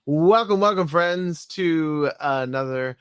Welcome, friends, to another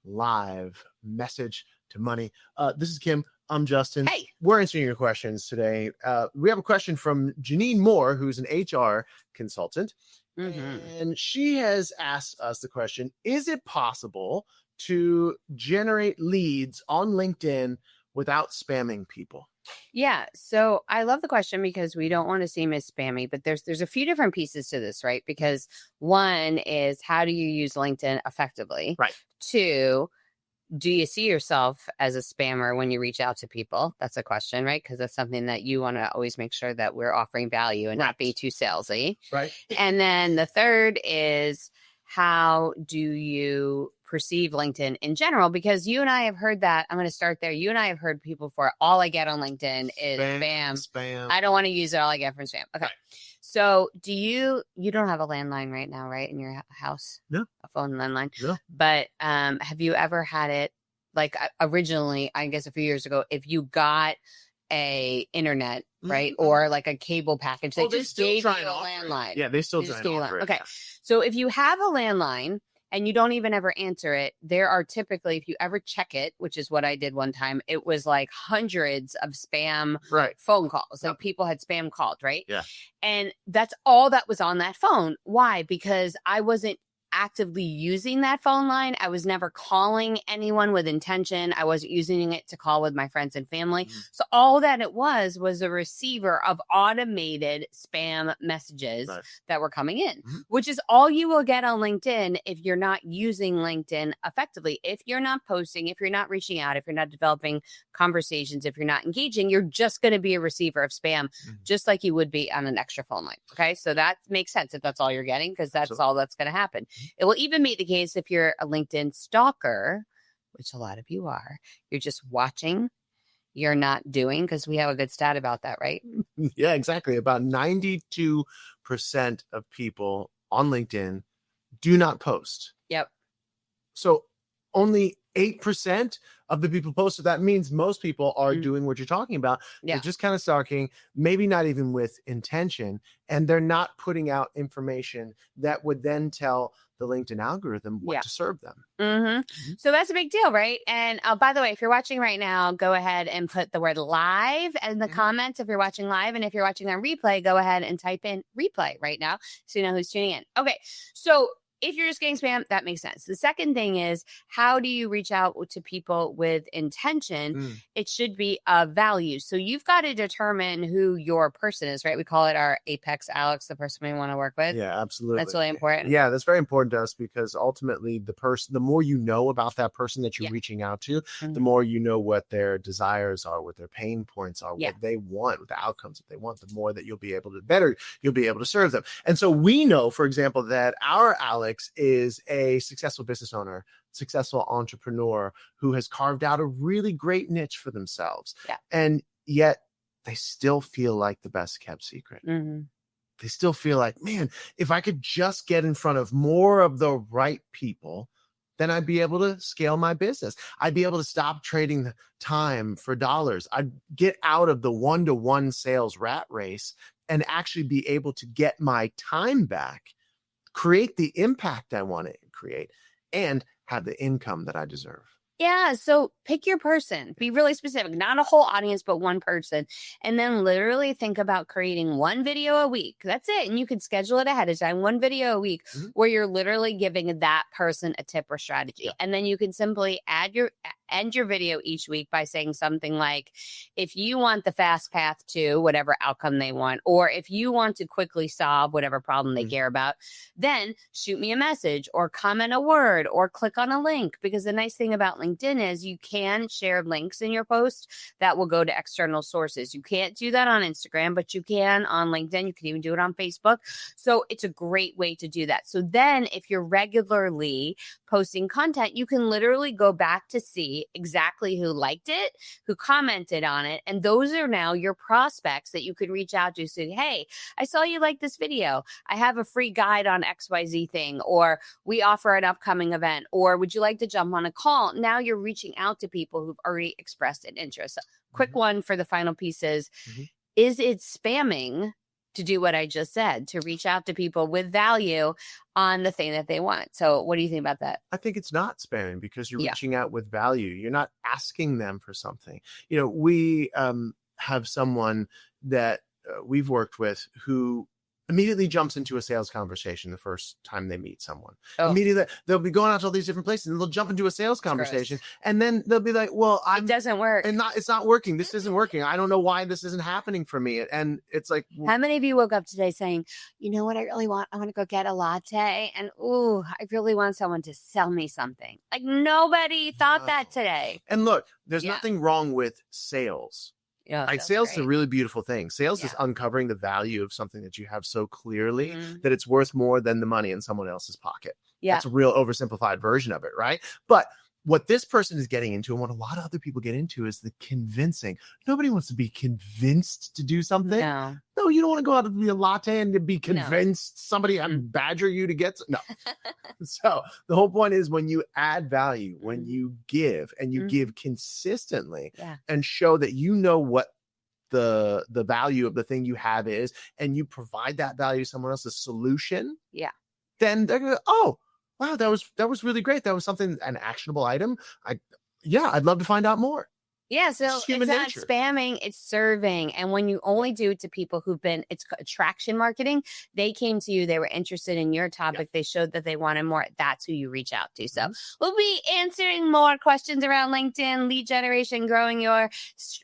live message to money. This is Kim. I'm Justin. Hey. We're answering your questions today. We have a question from Janine Moore, who's an HR consultant. And she has asked us the question, is it possible to generate leads on LinkedIn without spamming people? Yeah. So I love the question because we don't want to seem as spammy, but there's a few different pieces to this, right? Because one is, how do you use LinkedIn effectively? Right. Two, do you see yourself as a spammer when you reach out to people? That's a question, right? Because that's something that you want to always make sure that we're offering value and not be too salesy. Right. And then the third is, how do you perceive LinkedIn in general? Because you and I have heard that. I'm going to start there. You and I have heard people for all I get on LinkedIn is spam. I don't want to use it. All I get from spam. Okay. Right. So you don't have a landline right now, right? In your house? No. A phone landline? No. But have you ever had it, like originally, I guess a few years ago, if you got a internet, right? Or like a cable package, they just gave you a landline. Yeah, they still try and offer it. Okay. So if you have a landline and you don't even ever answer it, there are typically, if you ever check it, which is what I did one time, it was like hundreds of spam phone calls. Like people had spam called, right? Yeah. And that's all that was on that phone. Why? Because I wasn't actively using that phone line. I was never calling anyone with intention. I wasn't using it to call with my friends and family. So all that it was a receiver of automated spam messages that were coming in, which is all you will get on LinkedIn if you're not using LinkedIn effectively. If you're not posting, if you're not reaching out, if you're not developing conversations, if you're not engaging, you're just going to be a receiver of spam, just like you would be on an extra phone line. Okay. So that makes sense if that's all you're getting, because that's all that's going to happen. It will even be the case if you're a LinkedIn stalker, which a lot of you are. You're just watching. You're not doing, because we have a good stat about that, right? Yeah, exactly. About 92% of people on LinkedIn do not post. Yep. So only 8% of the people post. So that means most people are doing what you're talking about. Yeah. They're just kind of stalking, maybe not even with intention. And they're not putting out information that would then tell the LinkedIn algorithm what to serve them. So that's a big deal, right? And by the way, if you're watching right now, go ahead and put the word live in the comments if you're watching live. And if you're watching on replay, go ahead and type in replay right now so you know who's tuning in. Okay, so if you're just getting spam, that makes sense. The second thing is, how do you reach out to people with intention? It should be of value. So you've got to determine who your person is, right? We call it our apex Alex, the person we want to work with. Yeah, absolutely. That's really important. Yeah, that's very important to us, because ultimately the more you know about that person that you're reaching out to, the more you know what their desires are, what their pain points are, what they want, what the outcomes that they want, the more that you'll be able to serve them. And so we know, for example, that our Alex is a successful business owner, successful entrepreneur who has carved out a really great niche for themselves. Yeah. And yet they still feel like the best kept secret. They still feel like, man, if I could just get in front of more of the right people, then I'd be able to scale my business. I'd be able to stop trading the time for dollars. I'd get out of the one-to-one sales rat race and actually be able to get my time back, create the impact I want to create, and have the income that I deserve. Yeah. So pick your person, be really specific, not a whole audience, but one person. And then literally think about creating one video a week. That's it. And you can schedule it ahead of time, one video a week where you're literally giving that person a tip or strategy. Yeah. And then you can simply end your video each week by saying something like, if you want the fast path to whatever outcome they want, or if you want to quickly solve whatever problem they care about, then shoot me a message or comment a word or click on a link. Because the nice thing about LinkedIn is you can share links in your post that will go to external sources. You can't do that on Instagram, but you can on LinkedIn. You can even do it on Facebook. So it's a great way to do that. So then if you're regularly posting content, you can literally go back to see exactly who liked it, who commented on it. And those are now your prospects that you can reach out to, say, hey, I saw you like this video. I have a free guide on XYZ thing, or we offer an upcoming event, or would you like to jump on a call? Now you're reaching out to people who've already expressed an interest. So, quick one for the final piece is it spamming to do what I just said, to reach out to people with value on the thing that they want. So what do you think about that? I think it's not spamming because you're Yeah. reaching out with value. You're not asking them for something. You know, we have someone that we've worked with who immediately jumps into a sales conversation the first time they meet someone. Oh. Immediately, they'll be going out to all these different places and they'll jump into a sales conversation. And then they'll be like, well, it doesn't work. And it's not working. This isn't working. I don't know why this isn't happening for me. And it's like, how many of you woke up today saying, you know what I really want? I want to go get a latte. And ooh, I really want someone to sell me something. Like nobody thought that today. And look, there's nothing wrong with sales. Yeah, like sales is a really beautiful thing. Sales is uncovering the value of something that you have so clearly that it's worth more than the money in someone else's pocket. Yeah. That's a real oversimplified version of it, right? But what this person is getting into and what a lot of other people get into is the convincing. Nobody wants to be convinced to do something. No, you don't want to go out and be a latte and to be convinced somebody badger you to get. No. So the whole point is when you add value, when you give and you give consistently and show that you know what the value of the thing you have is, and you provide that value to someone else's solution. Yeah. Then they're going to, oh, wow, that was really great. That was something, an actionable item. I'd love to find out more. Yeah, so it's not spamming, it's serving. And when you only do it to people it's attraction marketing, they came to you, they were interested in your topic, they showed that they wanted more, that's who you reach out to. So we'll be answering more questions around LinkedIn, lead generation, growing your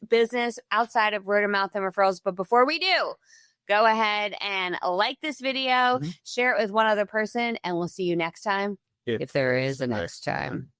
business outside of word of mouth and referrals. But before we do, go ahead and like this video, share it with one other person, and we'll see you next time. If there is a next time.